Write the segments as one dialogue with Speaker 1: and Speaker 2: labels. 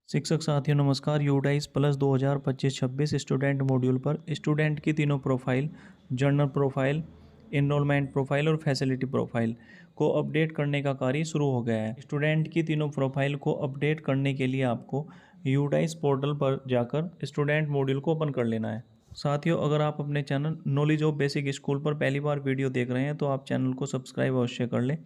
Speaker 1: शिक्षक साथियों नमस्कार। यूडाइस प्लस 2025-26 स्टूडेंट मॉड्यूल पर स्टूडेंट की तीनों profile, journal profile, enrolment profile और फैसिलिटी प्रोफाइल को अपडेट करने का कार्य शुरू हो गया है। स्टूडेंट की तीनों प्रोफाइल को अपडेट करने के लिए आपको यूडाइस पोर्टल पर जाकर स्टूडेंट मॉड्यूल को ओपन कर लेना है। साथियों, अगर आप अपने channel knowledge of basic school पर पहली बार वीडियो देख रहे हैं तो आप चैनल को सब्सक्राइब अवश्य कर लें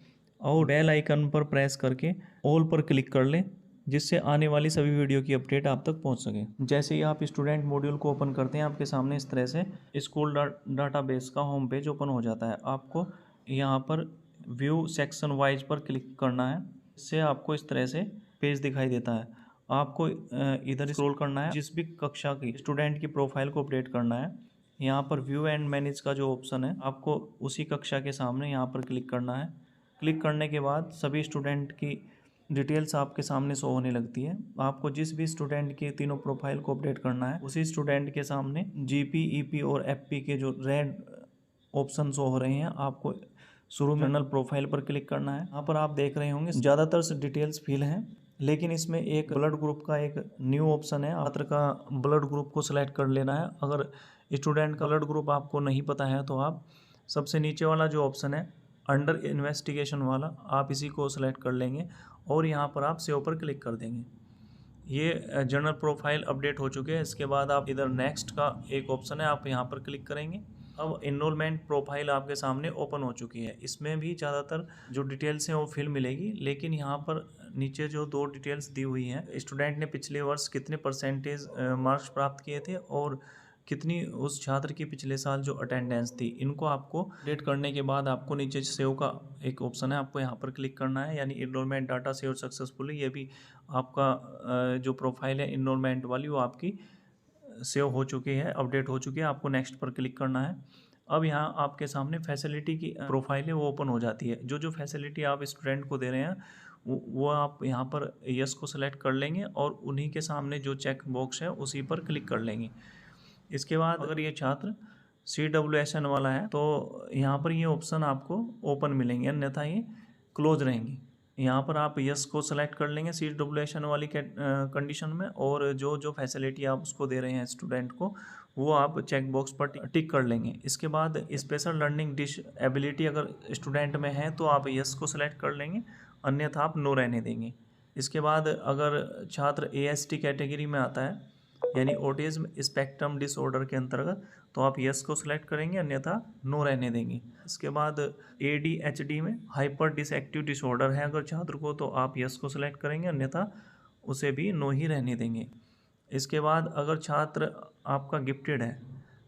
Speaker 1: और बेल आइकन पर प्रेस करके ऑल पर क्लिक कर लें, जिससे आने वाली सभी वीडियो की अपडेट आप तक पहुंच सके। जैसे ही आप स्टूडेंट मॉड्यूल को ओपन करते हैं, आपके सामने इस तरह से स्कूल डाटाबेस का होम पेज ओपन हो जाता है। आपको यहाँ पर व्यू सेक्शन वाइज पर क्लिक करना है। इससे आपको इस तरह से पेज दिखाई देता है। आपको इधर स्क्रॉल करना है, जिस भी कक्षा की स्टूडेंट की प्रोफाइल को अपडेट करना है। यहाँ पर व्यू एंड मैनेज का जो ऑप्शन है, आपको उसी कक्षा के सामने यहाँ पर क्लिक करना है। क्लिक करने के बाद सभी स्टूडेंट की डिटेल्स आपके सामने शो होने लगती है। आपको जिस भी स्टूडेंट के तीनों प्रोफाइल को अपडेट करना है, उसी स्टूडेंट के सामने जीपी, ईपी और एफपी के जो रेड ऑप्शन शो हो रहे हैं, आपको शुरू में जर्नल प्रोफाइल पर क्लिक करना है। यहाँ पर आप देख रहे होंगे ज़्यादातर से डिटेल्स फिल हैं, लेकिन इसमें एक ब्लड ग्रुप का एक न्यू ऑप्शन है। छात्र का ब्लड ग्रुप को सिलेक्ट कर लेना है। अगर स्टूडेंट का ब्लड ग्रुप आपको नहीं पता है तो आप सबसे नीचे वाला जो ऑप्शन है अंडर इन्वेस्टिगेशन वाला, आप इसी को सिलेक्ट कर लेंगे और यहाँ पर आप सेव पर क्लिक कर देंगे। ये जर्नल प्रोफाइल अपडेट हो चुके हैं। इसके बाद आप इधर नेक्स्ट का एक ऑप्शन है, आप यहाँ पर क्लिक करेंगे। अब एनरोलमेंट प्रोफाइल आपके सामने ओपन हो चुकी है। इसमें भी ज़्यादातर जो डिटेल्स हैं वो फिल मिलेगी, लेकिन यहाँ पर नीचे जो दो डिटेल्स दी हुई हैं, स्टूडेंट ने पिछले वर्ष कितने परसेंटेज मार्क्स प्राप्त किए थे और कितनी उस छात्र की पिछले साल जो अटेंडेंस थी, इनको आपको अपडेट करने के बाद आपको नीचे सेव का एक ऑप्शन है, आपको यहाँ पर क्लिक करना है। यानी एनरोलमेंट डाटा सेव सक्सेसफुली, ये भी आपका जो प्रोफाइल है एनरोलमेंट वाली, वो आपकी सेव हो चुकी है, अपडेट हो चुकी है। आपको नेक्स्ट पर क्लिक करना है। अब यहाँ आपके सामने फैसिलिटी की प्रोफाइल है, वो ओपन हो जाती है। जो जो फैसिलिटी आप स्टूडेंट को दे रहे हैं वो आप यहाँ पर यस को सिलेक्ट कर लेंगे और उन्हीं के सामने जो चेक बॉक्स है उसी पर क्लिक कर लेंगे। इसके बाद अगर ये छात्र CWSN वाला है तो यहाँ पर ये ऑप्शन आपको ओपन मिलेंगे, अन्यथा ये क्लोज रहेंगे। यहाँ पर आप यस को सिलेक्ट कर लेंगे CWSN वाली कंडीशन में, और जो जो फैसिलिटी आप उसको दे रहे हैं स्टूडेंट को, वो आप चेक बॉक्स पर टिक कर लेंगे। इसके बाद स्पेशल लर्निंग डिसेबिलिटी अगर स्टूडेंट में है तो आप यस को सिलेक्ट कर लेंगे, अन्यथा आप नो रहने देंगे। इसके बाद अगर छात्र AST कैटेगरी में आता है, यानी ऑटिज्म स्पेक्ट्रम डिसऑर्डर के अंतर्गत, तो आप यस को सिलेक्ट करेंगे, अन्यथा नो रहने देंगे। इसके बाद ADHD में हाइपर डिसएक्टिव डिसऑर्डर है अगर छात्र को, तो आप यस को सिलेक्ट करेंगे, अन्यथा उसे भी नो ही रहने देंगे। इसके बाद अगर छात्र आपका गिफ्टेड है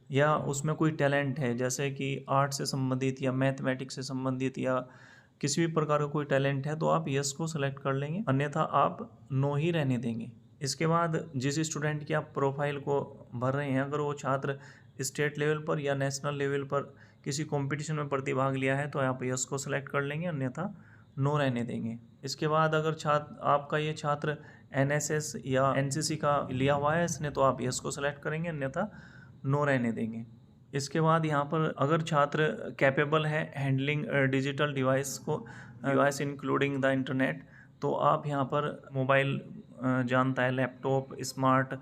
Speaker 1: या उसमें कोई टैलेंट है, जैसे कि आर्ट से संबंधित या मैथमेटिक्स से संबंधित या किसी भी प्रकार का कोई टैलेंट है, तो आप यस को सिलेक्ट कर लेंगे, अन्यथा आप नो ही रहने देंगे। इसके बाद जिस स्टूडेंट की आप प्रोफाइल को भर रहे हैं, अगर वो छात्र स्टेट लेवल पर या नेशनल लेवल पर किसी कंपटीशन में प्रतिभाग लिया है तो आप यस को सिलेक्ट कर लेंगे, अन्यथा नो रहने देंगे। इसके बाद अगर आपका ये छात्र NSS या NCC का लिया हुआ है इसने, तो आप यस को सिलेक्ट करेंगे, अन्यथा नो रहने देंगे। इसके बाद यहाँ पर अगर छात्र कैपेबल है handling digital device including the internet, तो आप यहाँ पर मोबाइल जानता है, लैपटॉप, स्मार्ट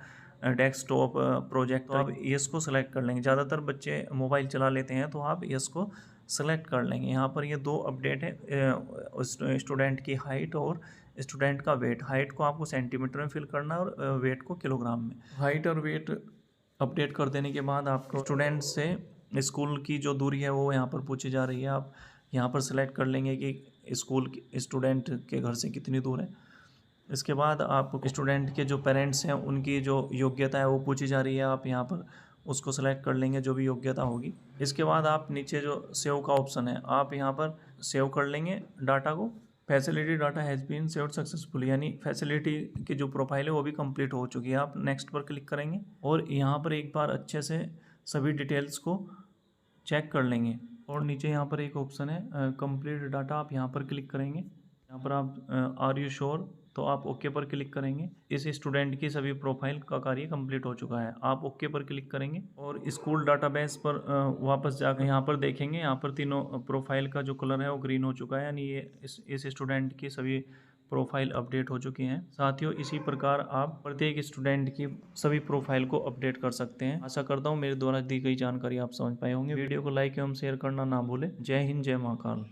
Speaker 1: डेस्कटॉप, प्रोजेक्ट, तो आप यस को सिलेक्ट कर लेंगे। ज़्यादातर बच्चे मोबाइल चला लेते हैं, तो आप यस को सेलेक्ट कर लेंगे। यहाँ पर ये दो अपडेट है, स्टूडेंट की हाइट और स्टूडेंट का वेट। हाइट को आपको सेंटीमीटर में फिल करना है और वेट को किलोग्राम में। हाइट और वेट अपडेट कर देने के बाद आपको स्टूडेंट से स्कूल की जो दूरी है वो यहाँ पर पूछी जा रही है। आप यहाँ पर सिलेक्ट कर लेंगे कि स्कूल स्टूडेंट के घर से कितनी दूर है। इसके बाद आप स्टूडेंट के जो पेरेंट्स हैं उनकी जो योग्यता है वो पूछी जा रही है, आप यहाँ पर उसको सेलेक्ट कर लेंगे जो भी योग्यता होगी। इसके बाद आप नीचे जो सेव का ऑप्शन है, आप यहाँ पर सेव कर लेंगे डाटा को। Facility data has been saved successfully, यानी फैसिलिटी की जो प्रोफाइल है वो भी कंप्लीट हो चुकी है। आप नेक्स्ट पर क्लिक करेंगे और यहाँ पर एक बार अच्छे से सभी डिटेल्स को चेक कर लेंगे। और नीचे यहाँ पर एक ऑप्शन है कंप्लीट डाटा, आप यहाँ पर क्लिक करेंगे। यहाँ पर आप आर यू श्योर, तो आप ओके पर क्लिक करेंगे। इस स्टूडेंट की सभी प्रोफाइल का कार्य कंप्लीट हो चुका है। आप ओके पर क्लिक करेंगे और स्कूल डाटाबेस पर वापस जाकर यहाँ पर देखेंगे, यहाँ पर तीनों प्रोफाइल का जो कलर है वो ग्रीन हो चुका है, यानी ये इस स्टूडेंट की सभी प्रोफाइल अपडेट हो चुकी हैं। साथियों, इसी प्रकार आप प्रत्येक स्टूडेंट की सभी प्रोफाइल को अपडेट कर सकते हैं। आशा करता हूँ मेरे द्वारा दी गई जानकारी आप समझ पाए होंगे। वीडियो को लाइक एवं शेयर करना ना भूलें। जय हिंद, जय महाकाल।